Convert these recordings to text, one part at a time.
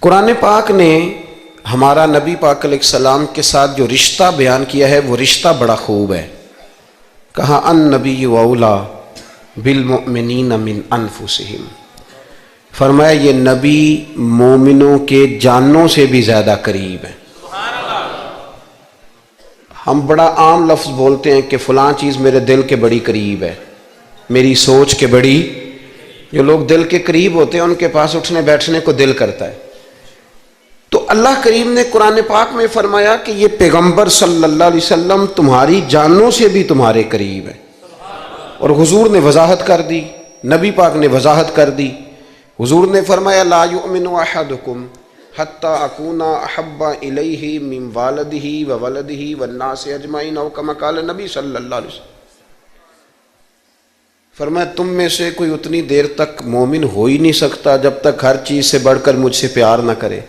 قرآن پاک نے ہمارا نبی پاک علیہ السلام کے ساتھ جو رشتہ بیان کیا ہے وہ رشتہ بڑا خوب ہے. کہا النبی اولا بالمؤمنین من انفسہم، فرمایا یہ نبی مومنوں کے جانوں سے بھی زیادہ قریب ہے. ہم بڑا عام لفظ بولتے ہیں کہ فلاں چیز میرے دل کے بڑی قریب ہے، میری سوچ کے بڑی. جو لوگ دل کے قریب ہوتے ہیں ان کے پاس اٹھنے بیٹھنے کو دل کرتا ہے. تو اللہ کریم نے قرآن پاک میں فرمایا کہ یہ پیغمبر صلی اللہ علیہ وسلم تمہاری جانوں سے بھی تمہارے قریب ہے. اور حضور نے وضاحت کر دی، نبی پاک نے وضاحت کر دی. حضور نے فرمایا لا یؤمن احدکم حتی اکون احب الیہ من والدہ وولدہ والناس اجمعین او کما قال نبی صلی اللہ علیہ وسلم. فرمایا تم میں سے کوئی اتنی دیر تک مومن ہو ہی نہیں سکتا جب تک ہر چیز سے بڑھ کر مجھ سے پیار نہ کرے.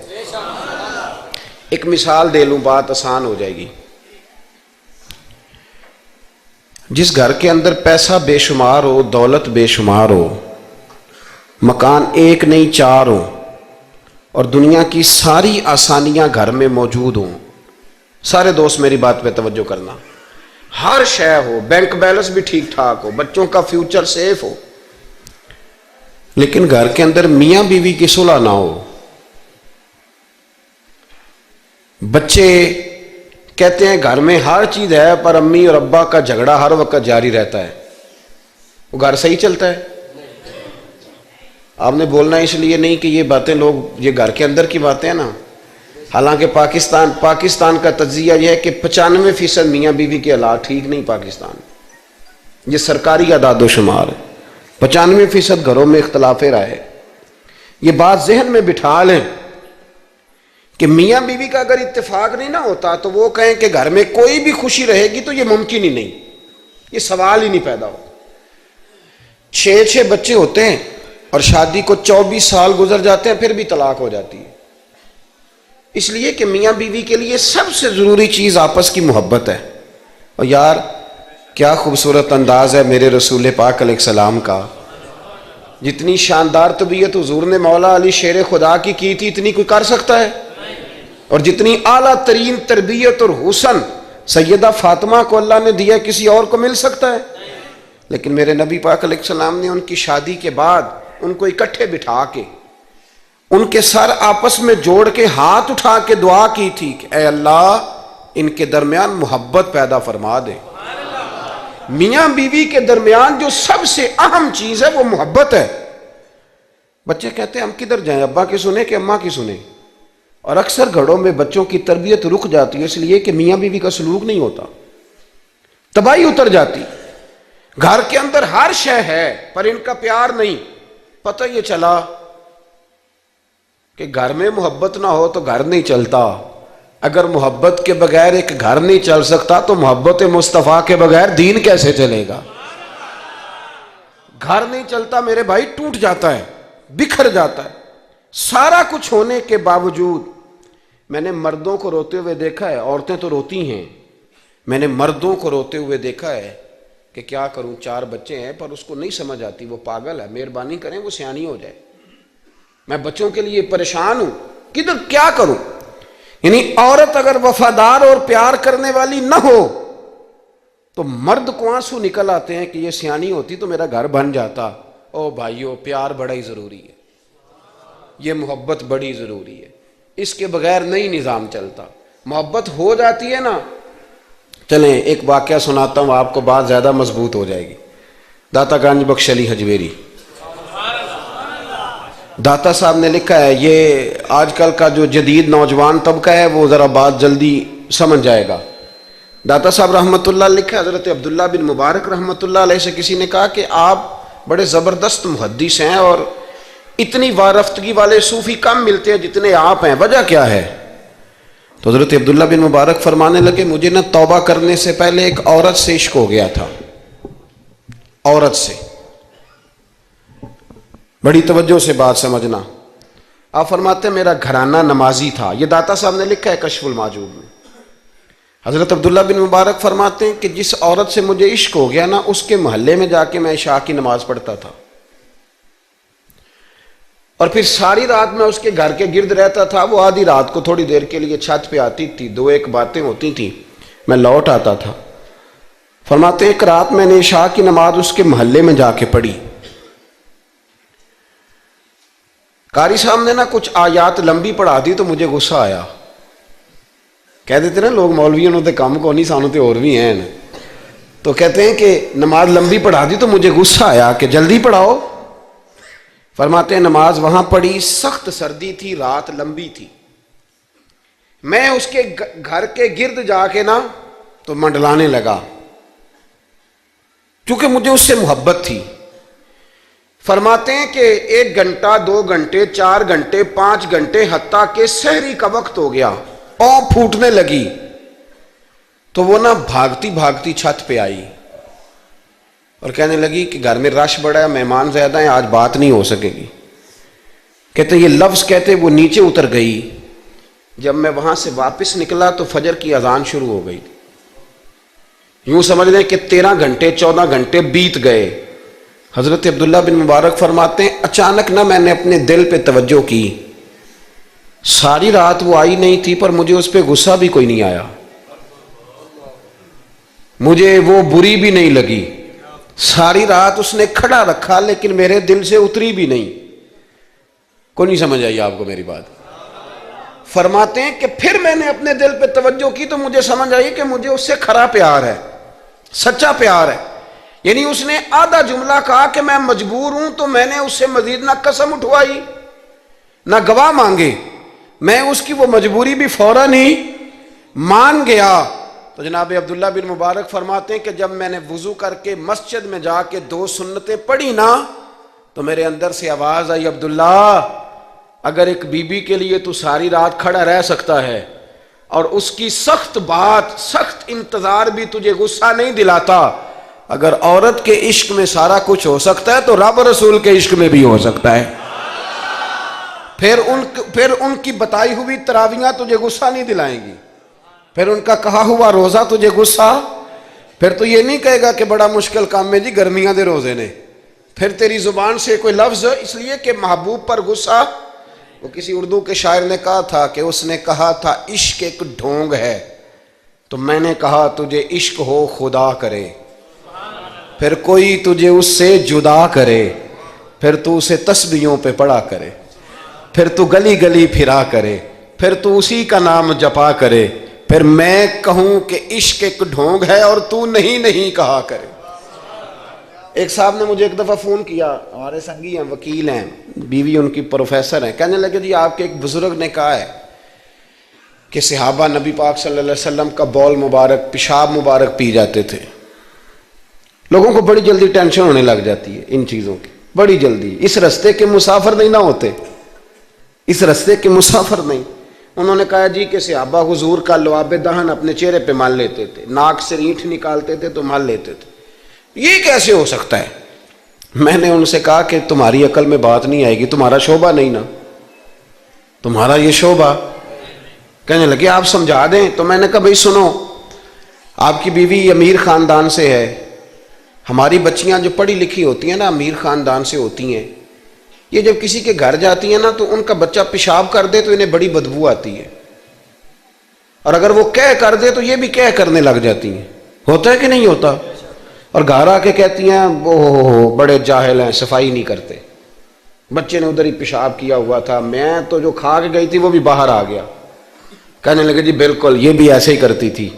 ایک مثال دے لوں، بات آسان ہو جائے گی. جس گھر کے اندر پیسہ بے شمار ہو، دولت بے شمار ہو، مکان ایک نہیں چار ہو، اور دنیا کی ساری آسانیاں گھر میں موجود ہوں، سارے دوست میری بات پہ توجہ کرنا، ہر شے ہو، بینک بیلنس بھی ٹھیک ٹھاک ہو، بچوں کا فیوچر سیف ہو، لیکن گھر کے اندر میاں بیوی کی صلح نہ ہو. بچے کہتے ہیں گھر میں ہر چیز ہے پر امی اور ابا کا جھگڑا ہر وقت جاری رہتا ہے، وہ گھر صحیح چلتا ہے؟ آپ نے بولنا اس لیے نہیں کہ یہ باتیں لوگ، یہ گھر کے اندر کی باتیں ہیں نا. حالانکہ پاکستان کا تجزیہ یہ ہے کہ 95% میاں بیوی کے حالات ٹھیک نہیں. پاکستان یہ سرکاری اعداد و شمار ہے، 95% گھروں میں اختلاف رائے. یہ بات ذہن میں بٹھا لیں کہ میاں بیوی کا اگر اتفاق نہیں نہ ہوتا تو وہ کہیں کہ گھر میں کوئی بھی خوشی رہے گی تو یہ ممکن ہی نہیں، یہ سوال ہی نہیں پیدا ہو. 6 بچے ہوتے ہیں اور شادی کو 24 سال گزر جاتے ہیں پھر بھی طلاق ہو جاتی ہے. اس لیے کہ میاں بیوی کے لیے سب سے ضروری چیز آپس کی محبت ہے. اور یار کیا خوبصورت انداز ہے میرے رسول پاک علیہ السلام کا. جتنی شاندار طبیعت حضور نے مولا علی شیر خدا کی تھی اتنی کوئی کر سکتا ہے؟ اور جتنی اعلیٰ ترین تربیت اور حسن سیدہ فاطمہ کو اللہ نے دیا کسی اور کو مل سکتا ہے؟ لیکن میرے نبی پاک علیہ السلام نے ان کی شادی کے بعد ان کو اکٹھے بٹھا کے ان کے سر آپس میں جوڑ کے ہاتھ اٹھا کے دعا کی تھی کہ اے اللہ ان کے درمیان محبت پیدا فرما دے. میاں بیوی کے درمیان جو سب سے اہم چیز ہے وہ محبت ہے. بچے کہتے ہیں ہم کدھر جائیں، ابا کی سنیں کہ اماں کی سنیں؟ اور اکثر گھروں میں بچوں کی تربیت رک جاتی ہے اس لیے کہ میاں بیوی کا سلوک نہیں ہوتا، تباہی اتر جاتی. گھر کے اندر ہر شے ہے پر ان کا پیار نہیں. پتہ یہ چلا کہ گھر میں محبت نہ ہو تو گھر نہیں چلتا. اگر محبت کے بغیر ایک گھر نہیں چل سکتا تو محبت مصطفیٰ کے بغیر دین کیسے چلے گا؟ گھر نہیں چلتا میرے بھائی، ٹوٹ جاتا ہے، بکھر جاتا ہے. سارا کچھ ہونے کے باوجود میں نے مردوں کو روتے ہوئے دیکھا ہے، عورتیں تو روتی ہیں، میں نے مردوں کو روتے ہوئے دیکھا ہے کہ کیا کروں 4 بچے ہیں پر اس کو نہیں سمجھ آتی، وہ پاگل ہے، مہربانی کریں وہ سیانی ہو جائے، میں بچوں کے لیے پریشان ہوں، کدھر کیا کروں. یعنی عورت اگر وفادار اور پیار کرنے والی نہ ہو تو مرد کو آنسو نکل آتے ہیں کہ یہ سیانی ہوتی تو میرا گھر بن جاتا. او بھائیو پیار بڑا ہی ضروری ہے، یہ محبت بڑی ضروری ہے، اس کے بغیر نہیں نظام چلتا. محبت ہو جاتی ہے نا. چلیں ایک واقعہ سناتا ہوں آپ کو، بات زیادہ مضبوط ہو جائے گی. داتا گنج بخش علی حجویری داتا صاحب نے لکھا ہے، یہ آج کل کا جو جدید نوجوان طبقہ ہے وہ ذرا بات جلدی سمجھ جائے گا. داتا صاحب رحمۃ اللہ لکھا ہے، حضرت عبداللہ بن مبارک رحمۃ اللہ علیہ سے کسی نے کہا کہ آپ بڑے زبردست محدث ہیں اور اتنی وارفتگی والے صوفی کم ملتے ہیں جتنے آپ ہیں، وجہ کیا ہے؟ تو حضرت عبداللہ بن مبارک فرمانے لگے مجھے نہ توبہ کرنے سے پہلے ایک عورت سے عشق ہو گیا تھا، عورت سے. بڑی توجہ سے بات سمجھنا. آپ فرماتے ہیں میرا گھرانہ نمازی تھا. یہ داتا صاحب نے لکھا ہے کشف المعجوب میں. حضرت عبداللہ بن مبارک فرماتے ہیں کہ جس عورت سے مجھے عشق ہو گیا نا اس کے محلے میں جا کے میں عشاء کی نماز پڑھتا تھا. اور پھر ساری رات میں اس کے گھر کے گرد رہتا تھا. وہ آدھی رات کو تھوڑی دیر کے لیے چھت پہ آتی تھی, 2-1 باتیں ہوتی تھیں, میں لوٹ آتا تھا. فرماتے ایک رات میں نے عشاء کی نماز اس کے محلے میں جا کے پڑھی. قاری صاحب نے نا کچھ آیات لمبی پڑھا دی تو مجھے غصہ آیا. کہہ دیتے نا لوگ مولویوں نے کام کو نہیں, سانو تے اور بھی ہیں. تو کہتے ہیں کہ نماز لمبی پڑھا دی تو مجھے غصہ آیا کہ جلدی پڑھاؤ. فرماتے ہیں نماز وہاں پڑھی, سخت سردی تھی, رات لمبی تھی. میں اس کے گھر کے گرد جا کے نا تو منڈلانے لگا, کیونکہ مجھے اس سے محبت تھی. فرماتے ہیں کہ 1 گھنٹہ 2 گھنٹے 4 گھنٹے 5 گھنٹے حتیٰ کہ سحری کا وقت ہو گیا, پاؤں پھوٹنے لگی. تو وہ نا بھاگتی بھاگتی چھت پہ آئی اور کہنے لگی کہ گھر میں رش بڑا ہے, مہمان زیادہ ہیں, آج بات نہیں ہو سکے گی. کہتے یہ لفظ کہتے وہ نیچے اتر گئی. جب میں وہاں سے واپس نکلا تو فجر کی اذان شروع ہو گئی. یوں سمجھ لیں کہ 13 گھنٹے 14 گھنٹے بیت گئے. حضرت عبداللہ بن مبارک فرماتے ہیں اچانک نہ میں نے اپنے دل پہ توجہ کی. ساری رات وہ آئی نہیں تھی پر مجھے اس پہ غصہ بھی کوئی نہیں آیا, مجھے وہ بری بھی نہیں لگی. ساری رات اس نے کھڑا رکھا لیکن میرے دل سے اتری بھی نہیں. کوئی نہیں سمجھ آئی آپ کو میری بات؟ فرماتے ہیں کہ پھر میں نے اپنے دل پہ توجہ کی تو مجھے سمجھ آئی کہ مجھے اس سے کھرا پیار ہے, سچا پیار ہے. یعنی اس نے آدھا جملہ کہا کہ میں مجبور ہوں, تو میں نے اس سے مزید نہ قسم اٹھوائی نہ گواہ مانگے, میں اس کی وہ مجبوری بھی فوراً ہی مان گیا. تو جناب عبداللہ بن مبارک فرماتے ہیں کہ جب میں نے وضو کر کے مسجد میں جا کے 2 سنتیں پڑھی نا تو میرے اندر سے آواز آئی, عبداللہ اگر ایک بی بی کے لیے تو ساری رات کھڑا رہ سکتا ہے اور اس کی سخت بات سخت انتظار بھی تجھے غصہ نہیں دلاتا, اگر عورت کے عشق میں سارا کچھ ہو سکتا ہے تو رب رسول کے عشق میں بھی ہو سکتا ہے. پھر ان کی بتائی ہوئی تراویحاں تجھے غصہ نہیں دلائیں گی, پھر ان کا کہا ہوا روزہ تجھے غصہ, پھر تو یہ نہیں کہے گا کہ بڑا مشکل کام ہے جی گرمیاں دے روزے نے. پھر تیری زبان سے کوئی لفظ, اس لیے کہ محبوب پر غصہ. وہ کسی اردو کے شاعر نے کہا تھا کہ اس نے کہا تھا عشق ایک ڈھونگ ہے, تو میں نے کہا تجھے عشق ہو خدا کرے, پھر کوئی تجھے اس سے جدا کرے, پھر تو اسے تسبیحوں پہ پڑھا کرے, پھر تو گلی گلی پھرا کرے, پھر تو اسی کا نام جپا کرے, پھر میں کہوں کہ عشق ایک ڈھونگ ہے اور تو نہیں کہا کرے. ایک صاحب نے مجھے ایک دفعہ فون کیا, ہمارے سنگی ہیں, وکیل ہیں, بیوی ان کی پروفیسر ہیں. کہنے لگے جی آپ کے ایک بزرگ نے کہا ہے کہ صحابہ نبی پاک صلی اللہ علیہ وسلم کا بول مبارک پیشاب مبارک پی جاتے تھے. لوگوں کو بڑی جلدی ٹینشن ہونے لگ جاتی ہے ان چیزوں کی, بڑی جلدی. اس رستے کے مسافر نہیں نہ ہوتے, اس رستے کے مسافر نہیں. انہوں نے کہا جی کہ صحابہ حضور کا لعاب دہن اپنے چہرے پہ مال لیتے تھے, ناک سے رینٹھ نکالتے تھے تو مال لیتے تھے. یہ کیسے ہو سکتا ہے؟ میں نے ان سے کہا کہ تمہاری عقل میں بات نہیں آئے گی, تمہارا شعبہ نہیں نا, تمہارا یہ شعبہ. کہنے لگے آپ سمجھا دیں. تو میں نے کہا بھائی سنو, آپ کی بیوی امیر خاندان سے ہے, ہماری بچیاں جو پڑھی لکھی ہوتی ہیں نا امیر خاندان سے ہوتی ہیں, یہ جب کسی کے گھر جاتی ہیں نا تو ان کا بچہ پیشاب کر دے تو انہیں بڑی بدبو آتی ہے, اور اگر وہ کہہ کر دے تو یہ بھی کہہ کرنے لگ جاتی ہیں. ہوتا ہے کہ نہیں ہوتا؟ اور گھر آ کے کہتی ہیں وہ بڑے جاہل ہیں, صفائی نہیں کرتے, بچے نے ادھر ہی پیشاب کیا ہوا تھا, میں تو جو کھا کے گئی تھی وہ بھی باہر آ گیا. کہنے لگے جی بالکل یہ بھی ایسے ہی کرتی تھی.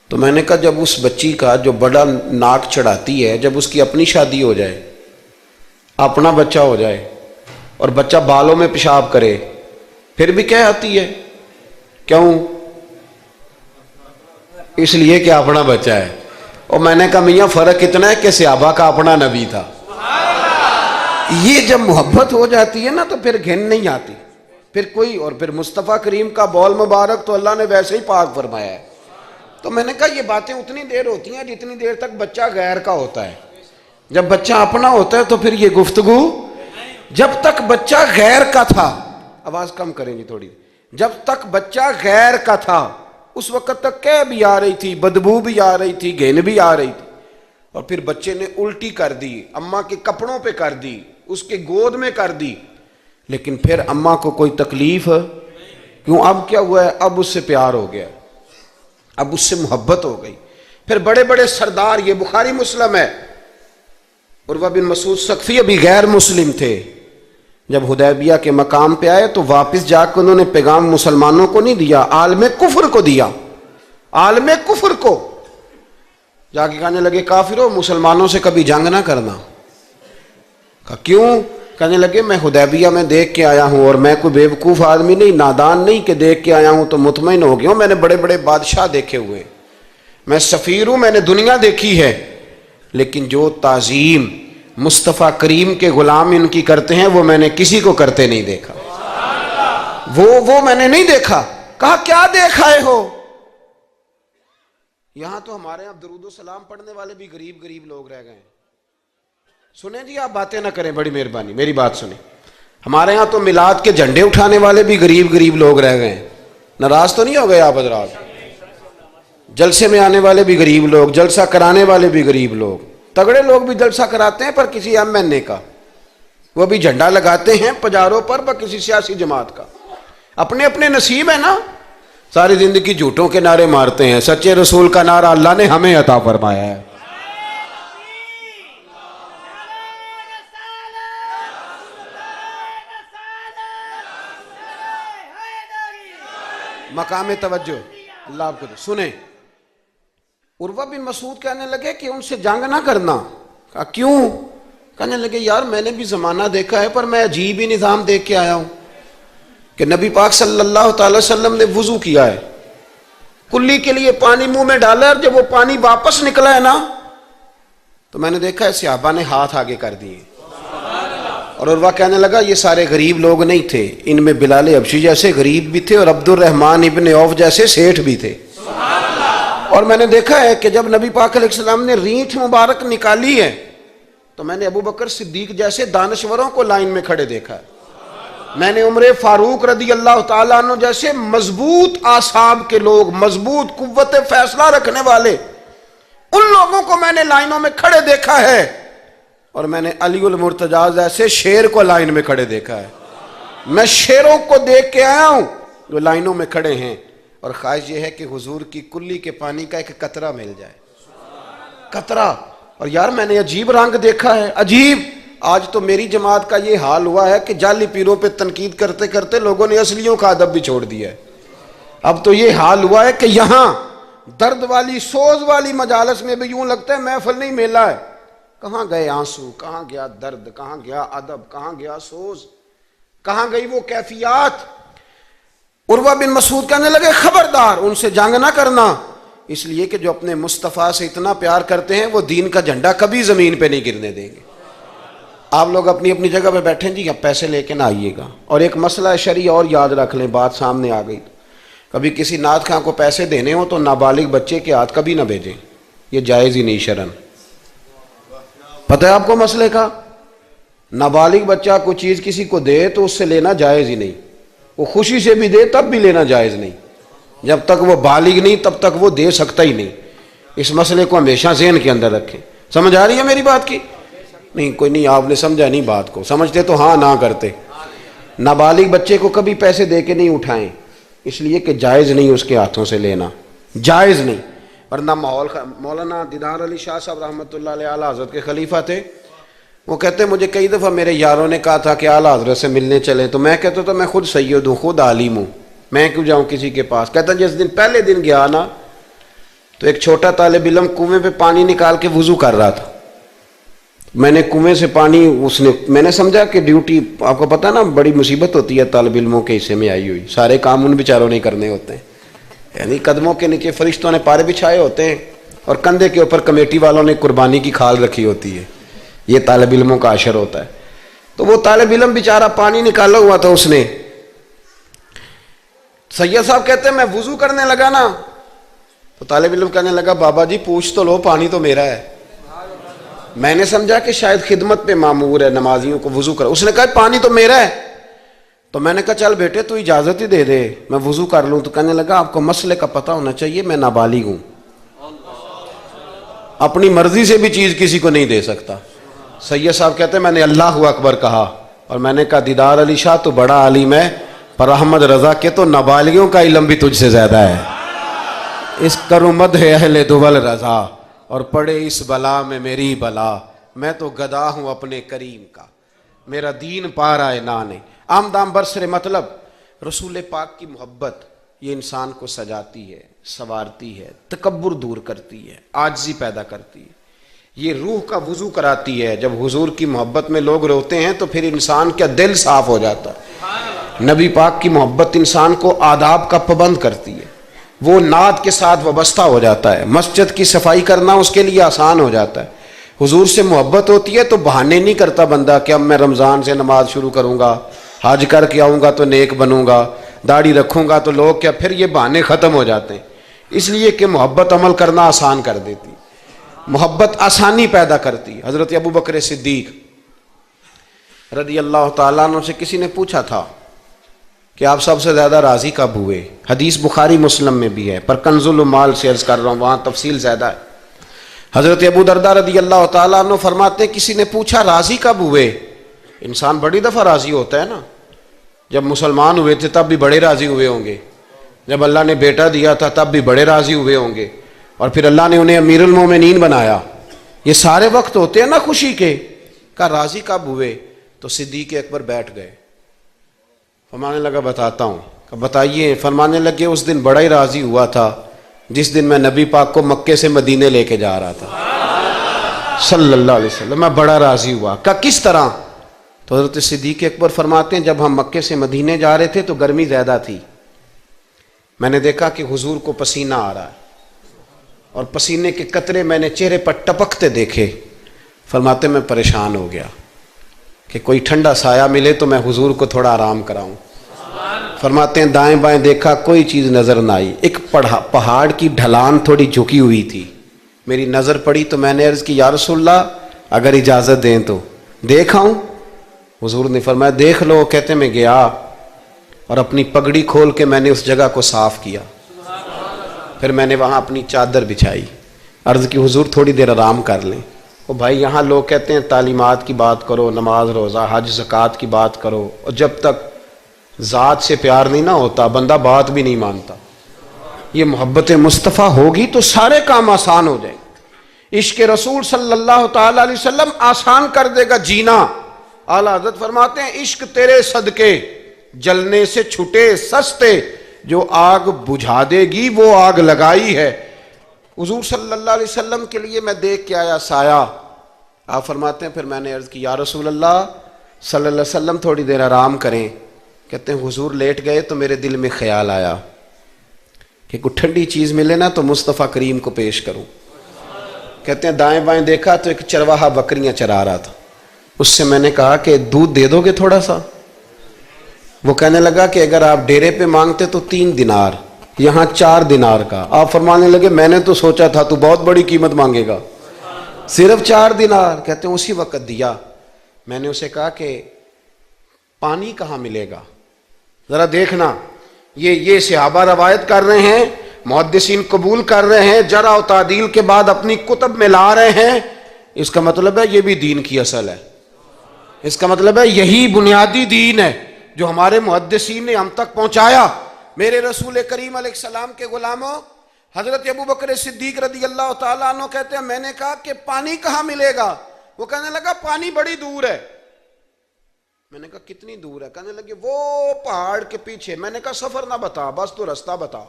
تو میں نے کہا جب اس بچی کا جو بڑا ناک چڑھاتی ہے, جب اس کی اپنی شادی ہو جائے, اپنا بچہ ہو جائے اور بچہ بالوں میں پیشاب کرے, پھر بھی کیا آتی ہے؟ کیوں؟ اس لیے کہ اپنا بچہ ہے. اور میں نے کہا میاں فرق اتنا ہے کہ صحابہ کا اپنا نبی تھا. یہ جب محبت ہو جاتی ہے نا تو پھر گھن نہیں آتی پھر کوئی. اور پھر مصطفیٰ کریم کا بول مبارک تو اللہ نے ویسے ہی پاک فرمایا ہے. تو میں نے کہا یہ باتیں اتنی دیر ہوتی ہیں جتنی دیر تک بچہ غیر کا ہوتا ہے. جب بچہ اپنا ہوتا ہے تو پھر یہ گفتگو. جب تک بچہ غیر کا تھا, آواز کم کریں گی تھوڑی, جب تک بچہ غیر کا تھا اس وقت تک کہہ بھی آ رہی تھی, بدبو بھی آ رہی تھی, گھن بھی آ رہی تھی. اور پھر بچے نے الٹی کر دی, اماں کے کپڑوں پہ کر دی, اس کے گود میں کر دی, لیکن پھر اماں کو کوئی تکلیف کیوں؟ اب کیا ہوا ہے؟ اب اس سے پیار ہو گیا، اب اس سے محبت ہو گئی۔ پھر بڑے بڑے سردار، یہ بخاری مسلم ہے، عروہ بن مسعود ثقفی ابھی غیر مسلم تھے، جب حدیبیہ کے مقام پہ آئے تو واپس جا کے انہوں نے پیغام مسلمانوں کو نہیں دیا، عالم کفر کو دیا، عالم کفر کو جا کے کہنے لگے کافروں مسلمانوں سے کبھی جنگ نہ کرنا۔ کہا کیوں؟ کہنے لگے میں حدیبیہ میں دیکھ کے آیا ہوں، اور میں کوئی بیوقوف آدمی نہیں، نادان نہیں کہ دیکھ کے آیا ہوں تو مطمئن ہو گیا ہوں، میں نے بڑے بڑے بادشاہ دیکھے ہوئے، میں سفیر ہوں، میں نے دنیا دیکھی ہے، لیکن جو تعظیم مصطفیٰ کریم کے غلام ان کی کرتے ہیں وہ میں نے کسی کو کرتے نہیں دیکھا، وہ میں نے نہیں دیکھا۔ کہا کیا دیکھ آئے ہو؟ یہاں تو ہمارے یہاں درود و سلام پڑھنے والے بھی غریب غریب لوگ رہ گئے ہیں۔ سنیں جی، آپ باتیں نہ کریں، بڑی مہربانی میری بات سنیں۔ ہمارے ہاں تو میلاد کے جھنڈے اٹھانے والے بھی غریب غریب لوگ رہ گئے ہیں، ناراض تو نہیں ہو گئے آپ حضرات؟ جلسے میں آنے والے بھی غریب لوگ، جلسہ کرانے والے بھی غریب لوگ، تگڑے لوگ بھی جلسہ کراتے ہیں پر کسی ایم این اے کا، وہ بھی جھنڈا لگاتے ہیں پجاروں پر کسی سیاسی جماعت کا، اپنے اپنے نصیب ہے نا۔ ساری زندگی جھوٹوں کے نعرے مارتے ہیں، سچے رسول کا نعرہ اللہ نے ہمیں عطا فرمایا ہے۔ مقام توجہ اللہ آپ کو دے۔ سنیں، عروہ بن مسعود کہنے لگے کہ ان سے جنگ نہ کرنا۔ کہا کیوں؟ کہنے لگے یار میں نے بھی زمانہ دیکھا ہے پر میں عجیب ہی نظام دیکھ کے آیا ہوں کہ نبی پاک صلی اللہ تعالی وسلم نے وضو کیا ہے، کلی کے لیے پانی منہ میں ڈالا، اور جب وہ پانی واپس نکلا ہے نا تو میں نے دیکھا ہے صحابہ نے ہاتھ آگے کر دیے، اور عروہ کہنے لگا یہ سارے غریب لوگ نہیں تھے، ان میں بلال حبشی جیسے غریب بھی تھے اور عبد الرحمن ابن عوف جیسے سیٹھ بھی تھے، اور میں نے دیکھا ہے کہ جب نبی پاک علیہ السلام نے رینٹ مبارک نکالی ہے تو میں نے ابو بکر صدیق جیسے دانشوروں کو لائن میں کھڑے دیکھا ہے، میں نے عمر فاروق رضی اللہ تعالیٰ عنہ جیسے مضبوط اعصاب کے لوگ، مضبوط قوت فیصلہ رکھنے والے، ان لوگوں کو میں نے لائنوں میں کھڑے دیکھا ہے، اور میں نے علی المرتضیٰ ایسے شیر کو لائن میں کھڑے دیکھا ہے۔ میں شیروں کو دیکھ کے آیا ہوں جو لائنوں میں کھڑے ہیں، اور خواہش یہ ہے کہ حضور کی کلی کے پانی کا ایک قطرہ مل جائے، قطرہ۔ اور یار میں نے عجیب رنگ دیکھا ہے، عجیب۔ آج تو میری جماعت کا یہ حال ہوا ہے کہ جعلی پیروں پہ تنقید کرتے کرتے لوگوں نے اصلیوں کا ادب بھی چھوڑ دیا ہے۔ اب تو یہ حال ہوا ہے کہ یہاں درد والی سوز والی مجالس میں بھی یوں لگتا ہے محفل نہیں میلہ ہے۔ کہاں گئے آنسو، کہاں گیا درد، کہاں گیا ادب، کہاں گیا سوز، کہاں گئی وہ کیفیات؟ عروہ بن مسعود کہنے لگے خبردار ان سے جنگ نہ کرنا، اس لیے کہ جو اپنے مصطفیٰ سے اتنا پیار کرتے ہیں وہ دین کا جھنڈا کبھی زمین پہ نہیں گرنے دیں گے۔ آپ لوگ اپنی اپنی جگہ پہ بیٹھیں جی، اب پیسے لے کے نہ آئیے گا۔ اور ایک مسئلہ شرعی اور یاد رکھ لیں، بات سامنے آ گئی، کبھی کسی نعت خواں کو پیسے دینے ہوں تو نابالغ بچے کے ہاتھ کبھی نہ بھیجیں، یہ جائز ہی نہیں شرعن۔ پتہ ہے آپ کو مسئلے کا؟ نابالغ بچہ کوئی چیز کسی کو دے تو اس سے لینا جائز ہی نہیں، وہ خوشی سے بھی دے تب بھی لینا جائز نہیں، جب تک وہ بالغ نہیں تب تک وہ دے سکتا ہی نہیں۔ اس مسئلے کو ہمیشہ ذہن کے اندر رکھیں۔ سمجھ آ رہی ہے میری بات کی؟ نہیں کوئی نہیں، آپ نے سمجھا نہیں بات کو، سمجھتے تو ہاں نہ کرتے۔ نابالغ بچے کو کبھی پیسے دے کے نہیں اٹھائیں، اس لیے کہ جائز نہیں اس کے ہاتھوں سے لینا، جائز نہیں۔ ورنہ مولانا دیدار علی شاہ صاحب رحمۃ اللہ علیہ اعلیٰ حضرت کے خلیفہ تھے، وہ کہتے مجھے کئی دفعہ میرے یاروں نے کہا تھا کہ اعلیٰ حضرت سے ملنے چلے، تو میں کہتا تھا میں خود سید ہوں، خود عالم ہوں، میں کیوں جاؤں کسی کے پاس۔ کہتا جس دن پہلے دن گیا نا تو ایک چھوٹا طالب علم کنویں پہ پانی نکال کے وضو کر رہا تھا، میں نے کنویں سے پانی میں نے سمجھا کہ ڈیوٹی، آپ کو پتہ نا بڑی مصیبت ہوتی ہے طالب علموں کے حصے میں آئی ہوئی، سارے کام ان بیچاروں نہیں کرنے ہوتے ہیں، یعنی قدموں کے نیچے فرشتوں نے پارے بچھائے ہوتے ہیں اور کندھے کے اوپر کمیٹی والوں نے قربانی کی کھال رکھی ہوتی ہے، یہ طالب علموں کا عشر ہوتا ہے۔ تو وہ طالب علم بیچارہ پانی نکالا ہوا تھا، اس نے، سید صاحب کہتے ہیں میں وضو کرنے لگا نا تو طالب علم کہنے لگا بابا جی پوچھ تو لو، پانی تو میرا ہے۔ میں نے سمجھا کہ شاید خدمت پہ معمور ہے، نمازیوں کو وضو کر، اس نے کہا پانی تو میرا ہے، تو میں نے کہا چل بیٹے تو اجازت ہی دے دے میں وضو کر لوں، تو کہنے لگا آپ کو مسئلے کا پتہ ہونا چاہیے، میں نابالغ ہوں، اپنی مرضی سے بھی چیز کسی کو نہیں دے سکتا۔ سید صاحب کہتے ہیں میں نے اللہ اکبر کہا اور میں نے کہا دیدار علی شاہ تو بڑا عالم ہے، پر احمد رضا کے تو نابالغوں کا علم بھی تجھ سے زیادہ ہے۔ اس کرو مدح اہل دول رضا، اور پڑے اس بلا میں میری بلا، میں تو گدا ہوں اپنے کریم کا، میرا دین پا رہا ہے نانے۔ آمدام برسر مطلب رسول پاک کی محبت یہ انسان کو سجاتی ہے، سنوارتی ہے، تکبر دور کرتی ہے، عاجزی پیدا کرتی ہے، یہ روح کا وضو کراتی ہے۔ جب حضور کی محبت میں لوگ روتے ہیں تو پھر انسان کا دل صاف ہو جاتا ہے۔ نبی پاک کی محبت انسان کو آداب کا پابند کرتی ہے، وہ نعت کے ساتھ وابستہ ہو جاتا ہے، مسجد کی صفائی کرنا اس کے لیے آسان ہو جاتا ہے۔ حضور سے محبت ہوتی ہے تو بہانے نہیں کرتا بندہ کہ اب میں رمضان سے نماز شروع کروں گا، حج کر کے آؤں گا تو نیک بنوں گا، داڑھی رکھوں گا تو لوگ کیا، پھر یہ بہانے ختم ہو جاتے ہیں۔ اس لیے کہ محبت عمل کرنا آسان کر دیتی، محبت آسانی پیدا کرتی۔ حضرت ابو بکر صدیق رضی اللہ تعالیٰ عنہ سے کسی نے پوچھا تھا کہ آپ سب سے زیادہ راضی کب ہوئے؟ حدیث بخاری مسلم میں بھی ہے، پر کنز المال سے عرض کر رہا ہوں، وہاں تفصیل زیادہ ہے۔ حضرت ابو درداء رضی اللہ تعالیٰ عنہ فرماتے ہیں کسی نے پوچھا راضی کب ہوئے؟ انسان بڑی دفعہ راضی ہوتا ہے نا، جب مسلمان ہوئے تھے تب بھی بڑے راضی ہوئے ہوں گے، جب اللہ نے بیٹا دیا تھا تب بھی بڑے راضی ہوئے ہوں گے، اور پھر اللہ نے انہیں امیر المومنین بنایا، یہ سارے وقت ہوتے ہیں نا خوشی کے۔ کہا راضی کب ہوئے؟ تو صدیق اکبر بیٹھ گئے، فرمانے لگا بتاتا ہوں۔ کہ بتائیے۔ فرمانے لگے اس دن بڑا ہی راضی ہوا تھا جس دن میں نبی پاک کو مکے سے مدینے لے کے جا رہا تھا صلی اللہ علیہ وسلم، میں بڑا راضی ہوا۔ کہا کس طرح؟ تو حضرت صدیق اکبر فرماتے ہیں جب ہم مکے سے مدینے جا رہے تھے تو گرمی زیادہ تھی، میں نے دیکھا کہ حضور کو پسینہ آ رہا ہے اور پسینے کے قطرے میں نے چہرے پر ٹپکتے دیکھے۔ فرماتے میں پریشان ہو گیا کہ کوئی ٹھنڈا سایہ ملے تو میں حضور کو تھوڑا آرام کراؤں۔ فرماتے ہیں دائیں بائیں دیکھا کوئی چیز نظر نہ آئی، ایک پہاڑ کی ڈھلان تھوڑی جھکی ہوئی تھی، میری نظر پڑی تو میں نے عرض کی یا رسول اللہ اگر اجازت دیں تو دیکھ آؤں؟ حضور نے فرمایا دیکھ لو۔ کہتے میں گیا اور اپنی پگڑی کھول کے میں نے اس جگہ کو صاف کیا، پھر میں نے وہاں اپنی چادر بچھائی، عرض کی حضور تھوڑی دیر آرام کر لیں۔ وہ بھائی یہاں لوگ کہتے ہیں تعلیمات کی بات کرو، نماز روزہ حج زکوٰۃ کی بات کرو، اور جب تک ذات سے پیار نہیں نہ ہوتا بندہ بات بھی نہیں مانتا۔ یہ محبت مصطفیٰ ہوگی تو سارے کام آسان ہو جائیں گے۔ عشق رسول صلی اللہ تعالیٰ علیہ وسلم آسان کر دے گا جینا۔ اعلیٰ حضرت فرماتے ہیں عشق تیرے صدقے جلنے سے چھٹے سستے، جو آگ بجھا دے گی وہ آگ لگائی ہے۔ حضور صلی اللہ علیہ وسلم کے لیے میں دیکھ کے آیا سایہ۔ آپ فرماتے ہیں پھر میں نے عرض کی یا رسول اللہ صلی اللہ علیہ وسلم تھوڑی دیر آرام کریں۔ کہتے ہیں حضور لیٹ گئے تو میرے دل میں خیال آیا کہ کوئی ٹھنڈی چیز ملے نا تو مصطفیٰ کریم کو پیش کروں۔ کہتے ہیں دائیں بائیں دیکھا تو ایک چرواہا بکریاں چرا رہا تھا، اس سے میں نے کہا کہ دودھ دے دو گے تھوڑا سا؟ وہ کہنے لگا کہ اگر آپ ڈیرے پہ مانگتے تو 3 دینار، یہاں 4 دینار کا۔ آپ فرمانے لگے میں نے تو سوچا تھا تو بہت بڑی قیمت مانگے گا، صرف 4 دینار۔ کہتے ہیں اسی وقت دیا۔ میں نے اسے کہا کہ پانی کہاں ملے گا؟ ذرا دیکھنا، یہ صحابہ روایت کر رہے ہیں، محدثین قبول کر رہے ہیں، جرح و تعدیل کے بعد اپنی کتب میں لا رہے ہیں، اس کا مطلب ہے یہ بھی دین کی اصل ہے، اس کا مطلب ہے یہی بنیادی دین ہے جو ہمارے محدثین نے ہم تک پہنچایا۔ میرے رسول کریم علیہ السلام کے غلاموں، حضرت ابو بکر صدیق رضی اللہ تعالیٰ عنہ کہتے ہیں میں نے کہا کہ پانی کہاں ملے گا؟ وہ کہنے لگا پانی بڑی دور ہے۔ میں نے کہا کتنی دور ہے؟ کہنے لگے وہ پہاڑ کے پیچھے۔ میں نے کہا سفر نہ بتا، بس تو رستہ بتا۔